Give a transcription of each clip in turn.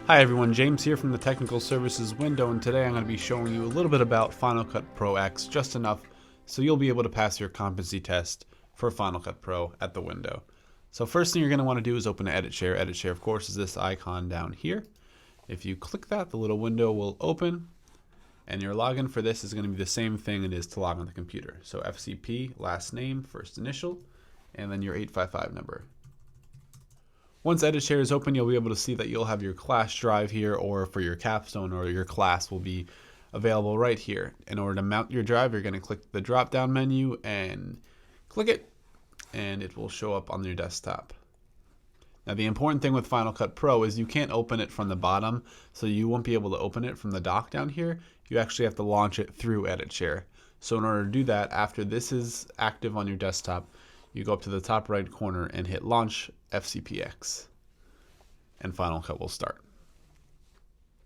Hi everyone, James here from the Technical Services window, and today I'm going to be showing you a little bit about Final Cut Pro X, just enough so you'll be able to pass your competency test for Final Cut Pro at the window. So first thing you're going to want to do is open Editshare. Editshare, of course, is this icon down here. If you click that, the little window will open, and your login for this is going to be the same thing it is to log on the computer. So FCP, last name, first initial, and then your 855 number. Once Editshare is open, you'll be able to see that you'll have your class drive here, or for your capstone or your class will be available right here. In order to mount your drive, you're going to click the drop down menu and click it, and it will show up on your desktop. Now the important thing with Final Cut Pro is you can't open it from the bottom, so you won't be able to open it from the dock down here. You actually have to launch it through Editshare. So in order to do that, after this is active on your desktop, you go up to the top right corner and hit Launch FCPX, and Final Cut will start.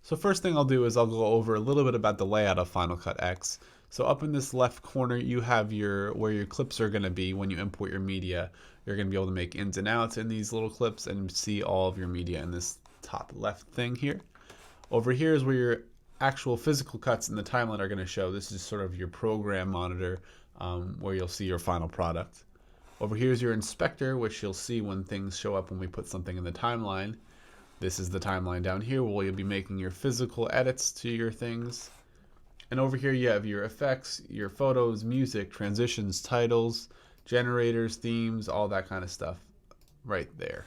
So first thing I'll do is I'll go over a little bit about the layout of Final Cut X. So up in this left corner, you have where your clips are going to be when you import your media. You're going to be able to make ins and outs in these little clips and see all of your media in this top left thing here. Over here is where your actual physical cuts in the timeline are going to show. This is sort of your program monitor, where you'll see your final product. Over here is your inspector, which you'll see when things show up when we put something in the timeline. This is the timeline down here where you'll be making your physical edits to your things. And over here you have your effects, your photos, music, transitions, titles, generators, themes, all that kind of stuff right there.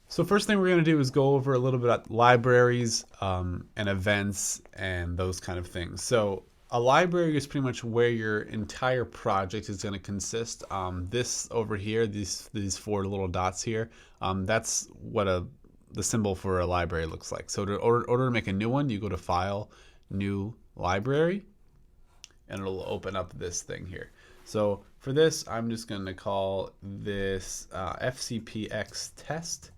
So first thing we're going to do is go over a little bit about libraries and events and those kind of things. So a library is pretty much where your entire project is going to consist. This over here, these four little dots here, that's what the symbol for a library looks like. So in order to make a new one, you go to File, New Library, and it'll open up this thing here. So for this, I'm just going to call this FCPX test,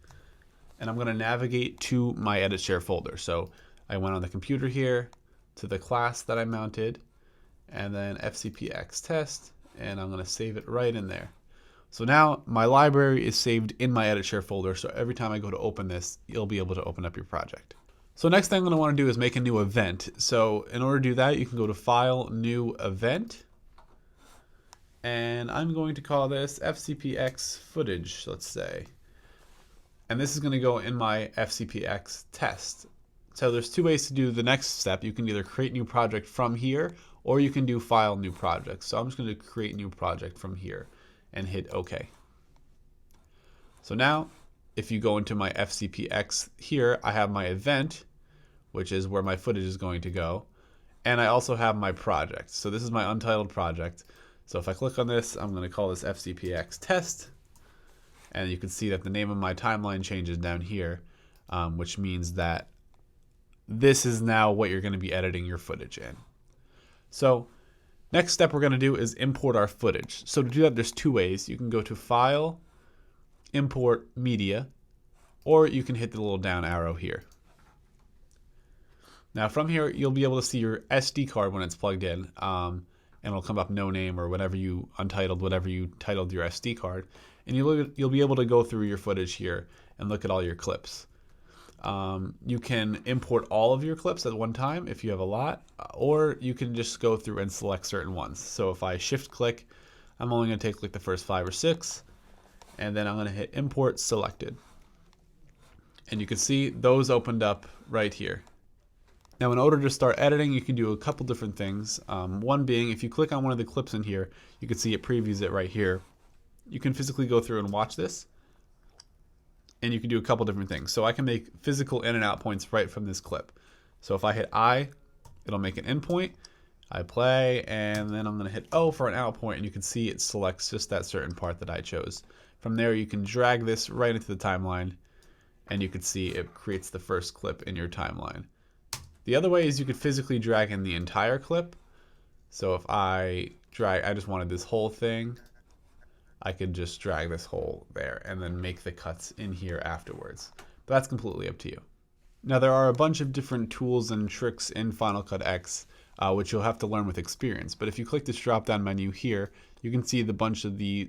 and I'm going to navigate to my Editshare folder. So I went on the computer here to the class that I mounted, and then FCPX test, and I'm going to save it right in there. So now my library is saved in my Editshare folder, so every time I go to open this, you'll be able to open up your project. So next thing I'm going to want to do is make a new event. So in order to do that, you can go to File, New Event, and I'm going to call this FCPX footage, let's say. And this is going to go in my FCPX test. So there's two ways to do the next step. You can either create new project from here, or you can do File, New Project. So I'm just going to create new project from here and hit OK. So now if you go into my FCPX here, I have my event, which is where my footage is going to go, and I also have my project. So this is my untitled project. So if I click on this, I'm going to call this FCPX test, and you can see that the name of my timeline changes down here, which means that this is now what you're going to be editing your footage in. So next step we're going to do is import our footage. So to do that, there's two ways. You can go to File, Import Media, or you can hit the little down arrow here. Now from here, you'll be able to see your SD card when it's plugged in, and it'll come up no name or whatever you titled your SD card, and you'll be able to go through your footage here and look at all your clips. You can import all of your clips at one time if you have a lot, or you can just go through and select certain ones. So if I shift click, I'm only going to take like the first 5 or 6, and then I'm going to hit import selected. And you can see those opened up right here. Now in order to start editing, you can do a couple different things. One being, if you click on one of the clips in here, you can see it previews it right here. You can physically go through and watch this, and you can do a couple different things. So I can make physical in and out points right from this clip. So if I hit I, it'll make an in point. I play, and then I'm going to hit O for an out point, and you can see it selects just that certain part that I chose. From there, you can drag this right into the timeline, and you can see it creates the first clip in your timeline. The other way is you could physically drag in the entire clip. So if I just wanted this whole thing, I could just drag this whole there and then make the cuts in here afterwards. But that's completely up to you. Now there are a bunch of different tools and tricks in Final Cut X, which you'll have to learn with experience. But if you click this drop down menu here, you can see the bunch of the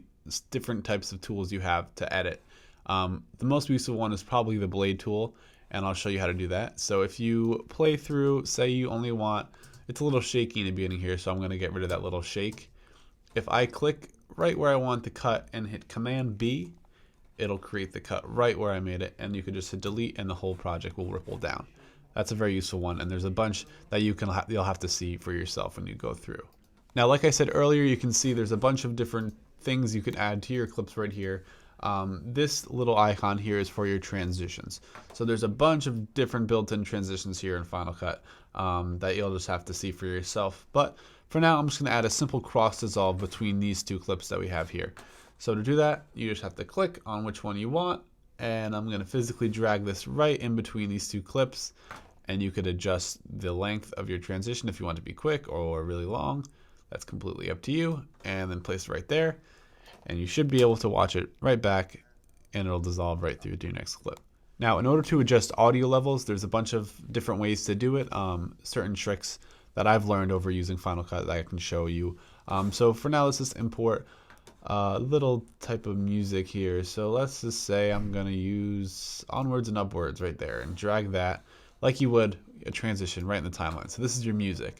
different types of tools you have to edit. The most useful one is probably the blade tool, and I'll show you how to do that. So if you play through, say you only want, it's a little shaky in the beginning here, so I'm going to get rid of that little shake. If I click right where I want the cut and hit Command B, it'll create the cut right where I made it, and you can just hit delete and the whole project will ripple down. That's a very useful one, and there's a bunch that you'll have to see for yourself when you go through. Now, like I said earlier, you can see there's a bunch of different things you can add to your clips right here. This little icon here is for your transitions. So there's a bunch of different built-in transitions here in Final Cut that you'll just have to see for yourself. But for now, I'm just going to add a simple cross dissolve between these two clips that we have here. So to do that, you just have to click on which one you want, and I'm going to physically drag this right in between these two clips, and you could adjust the length of your transition if you want it to be quick or really long. That's completely up to you, and then place it right there. And you should be able to watch it right back, and it'll dissolve right through to your next clip. Now, in order to adjust audio levels, there's a bunch of different ways to do it. Certain tricks that I've learned over using Final Cut that I can show you. So for now, let's just import a little type of music here. So let's just say I'm going to use onwards and upwards right there and drag that like you would a transition right in the timeline. So this is your music.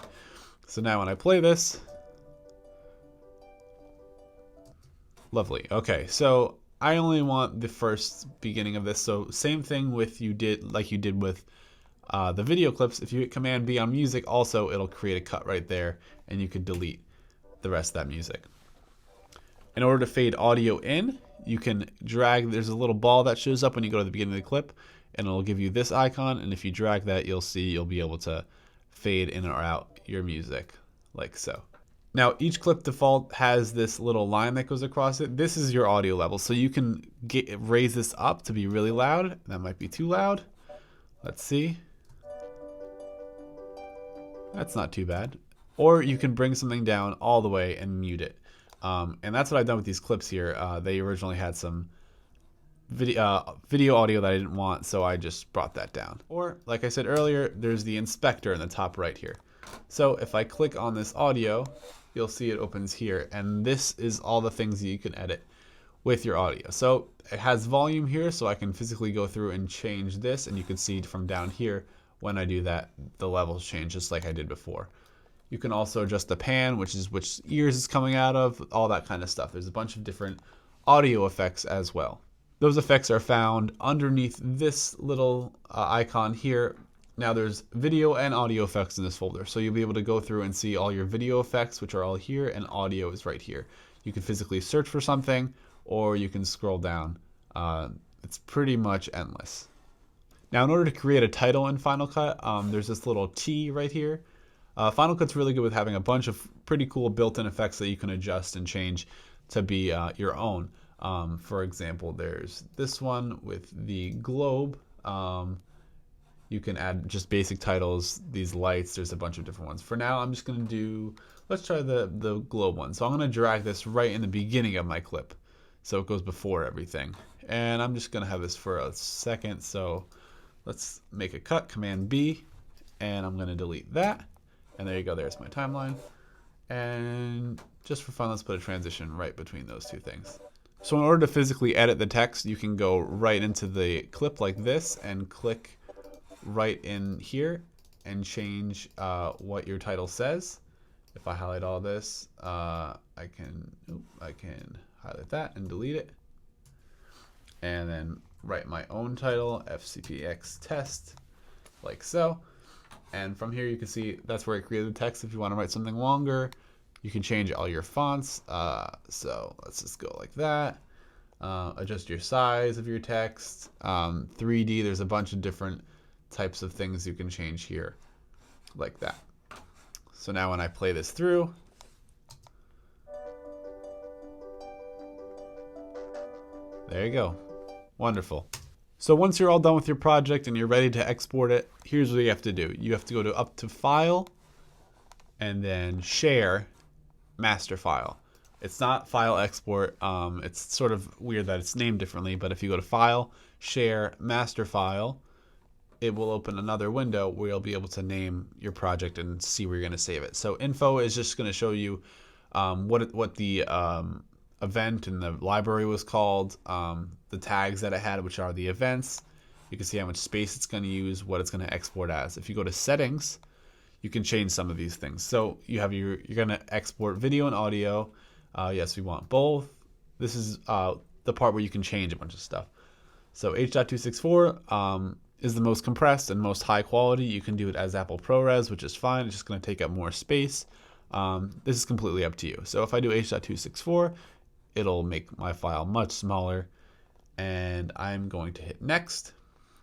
So now when I play this, lovely. Okay, so I only want the first beginning of this. So same thing with you did with the video clips. If you hit Command B on music, also it'll create a cut right there, and you could delete the rest of that music. In order to fade audio in, you can drag. There's a little ball that shows up when you go to the beginning of the clip, and it'll give you this icon. And if you drag that, you'll be able to fade in or out your music like so. Now, each clip default has this little line that goes across it. This is your audio level. So you can raise this up to be really loud. That might be too loud. Let's see. That's not too bad. Or you can bring something down all the way and mute it. And that's what I've done with these clips here. They originally had some video audio that I didn't want, so I just brought that down. Or, like I said earlier, there's the inspector in the top right here. So if I click on this audio, you'll see it opens here, and this is all the things that you can edit with your audio. So it has volume here, so I can physically go through and change this, and you can see from down here when I do that, the levels change just like I did before. You can also adjust the pan, which ears it's coming out of, all that kind of stuff. There's a bunch of different audio effects as well. Those effects are found underneath this little icon here. Now there's video and audio effects in this folder, so you'll be able to go through and see all your video effects, which are all here, and audio is right here. You can physically search for something, or you can scroll down. It's pretty much endless. Now, in order to create a title in Final Cut, there's this little T right here. Final Cut's really good with having a bunch of pretty cool built-in effects that you can adjust and change to be your own. For example, there's this one with the globe. You can add just basic titles, these lights, there's a bunch of different ones. For now, I'm just going to let's try the globe one. So I'm going to drag this right in the beginning of my clip, so it goes before everything. And I'm just going to have this for a second, so let's make a cut, Command B, and I'm going to delete that. And there you go, there's my timeline. And just for fun, let's put a transition right between those two things. So in order to physically edit the text, you can go right into the clip like this and click right in here and change what your title says. If I highlight all this, I can highlight that and delete it. And then write my own title, FCPX test, like so. And from here you can see that's where I created the text. If you want to write something longer, you can change all your fonts. So let's just go like that. Adjust your size of your text. 3D, there's a bunch of different types of things you can change here, like that. So now when I play this through, there you go. Wonderful. So once you're all done with your project and you're ready to export it, here's what you have to do. You have to go up to File, and then Share, Master File. It's not File Export. It's sort of weird that it's named differently, but if you go to File, Share, Master File, it will open another window where you'll be able to name your project and see where you're going to save it. So info is just going to show you what the event in the library was called, the tags that it had, which are the events. You can see how much space it's going to use, what it's going to export as. If you go to settings, you can change some of these things. So you have you're going to export video and audio. Yes, we want both. This is the part where you can change a bunch of stuff. So H.264 is the most compressed and most high quality. You can do it as Apple ProRes, which is fine. It's just going to take up more space. This is completely up to you. So if I do H.264, it'll make my file much smaller. And I'm going to hit next,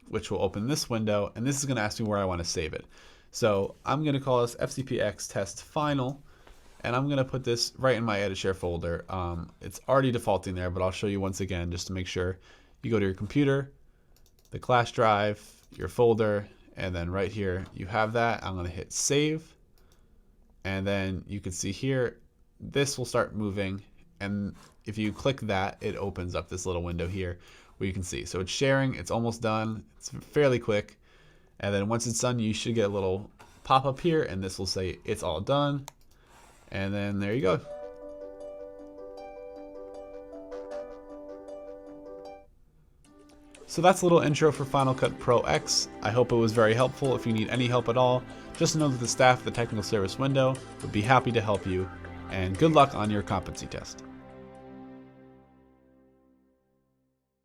which will open this window. And this is going to ask me where I want to save it. So I'm going to call this FCPX test final. And I'm going to put this right in my Editshare folder. It's already defaulting there, but I'll show you once again just to make sure. You go to your computer, the class drive, your folder, and then right here you have that. I'm going to hit save. And then you can see here, this will start moving. And if you click that, it opens up this little window here where you can see. So it's sharing, it's almost done. It's fairly quick. And then once it's done, you should get a little pop-up here, and this will say it's all done. And then there you go. So that's a little intro for Final Cut Pro X. I hope it was very helpful. If you need any help at all, just know that the staff at the Technical Service Window would be happy to help you. And good luck on your competency test.